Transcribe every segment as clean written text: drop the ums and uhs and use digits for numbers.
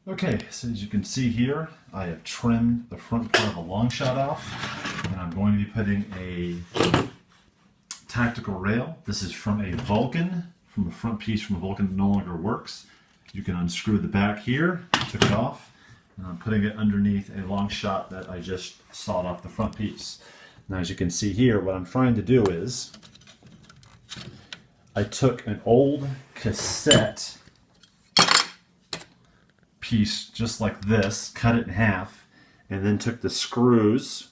Okay, so as you can see here, I have trimmed the front part of a Longshot off, and I'm going to be putting a tactical rail. This is from a Vulcan, from a front piece from a Vulcan that no longer works. You can unscrew the back here, took it off, and I'm putting it underneath a Longshot that I just sawed off the front piece. Now as you can see here, what I'm trying to do is, I took an old cassette piece just like this, cut it in half, and then took the screws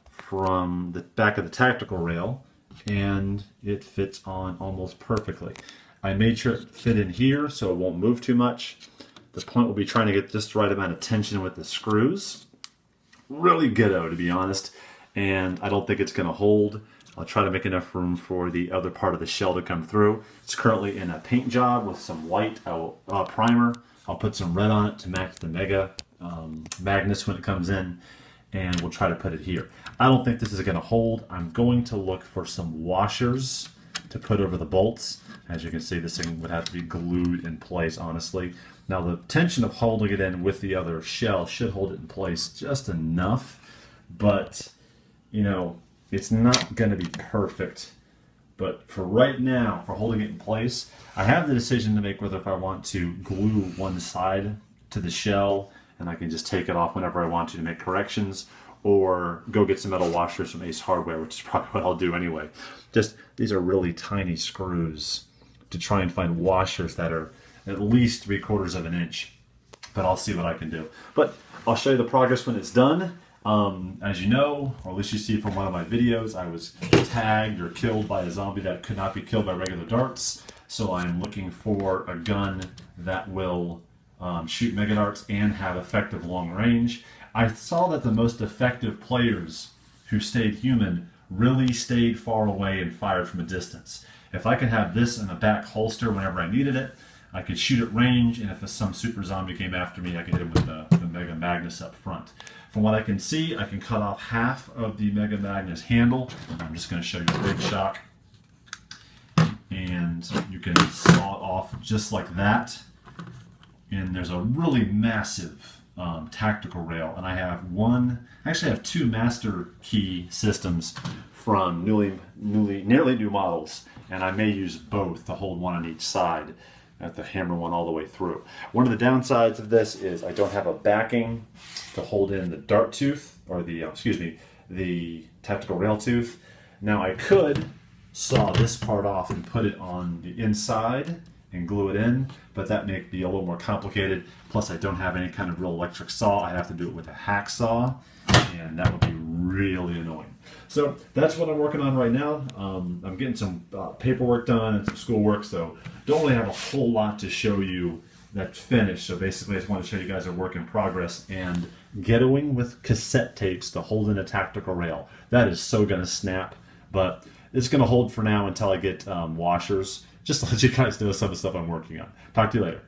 from the back of the tactical rail, and it fits on almost perfectly. I made sure it fit in here so it won't move too much. The point will be trying to get just the right amount of tension with the screws. Really ghetto, to be honest, and I don't think it's going to hold. I'll try to make enough room for the other part of the shell to come through. It's currently in a paint job with some white primer. I'll put some red on it to match the Mega Magnus when it comes in, and we'll try to put it here. I don't think this is going to hold. I'm going to look for some washers to put over the bolts. As you can see, this thing would have to be glued in place, honestly. Now the tension of holding it in with the other shell should hold it in place just enough, but you know, it's not going to be perfect. But for right now, for holding it in place, I have the decision to make whether if I want to glue one side to the shell and I can just take it off whenever I want to make corrections, or go get some metal washers from Ace Hardware, which is probably what I'll do anyway. Just, these are really tiny screws to try and find washers that are at least 3/4 of an inch. But I'll see what I can do. But I'll show you the progress when it's done. As you know, or at least you see from one of my videos, I was tagged or killed by a zombie that could not be killed by regular darts. So I'm looking for a gun that will shoot mega darts and have effective long range. I saw that the most effective players who stayed human really stayed far away and fired from a distance. If I could have this in a back holster whenever I needed it, I could shoot at range, and if some super zombie came after me, I could hit him with the Mega Magnus up front. From what I can see, I can cut off half of the Mega Magnus handle. I'm just going to show you a big shock. And you can saw it off just like that. And there's a really massive tactical rail. And I have actually I have two master key systems from nearly new models. And I may use both to hold one on each side. I have to hammer one all the way through. One of the downsides of this is I don't have a backing to hold in the dart tooth, or the, the tactical rail tooth. Now I could saw this part off and put it on the inside and glue it in, but that may be a little more complicated. Plus I don't have any kind of real electric saw. I have to do it with a hacksaw, and that would be really annoying. So that's what I'm working on right now. I'm getting some paperwork done and some schoolwork, so don't really have a whole lot to show you that's finished. So basically I just want to show you guys a work in progress and ghettoing with cassette tapes to hold in a tactical rail. That is so gonna snap, but it's gonna hold for now until I get washers. Just to let you guys know some of the stuff I'm working on. Talk to you later.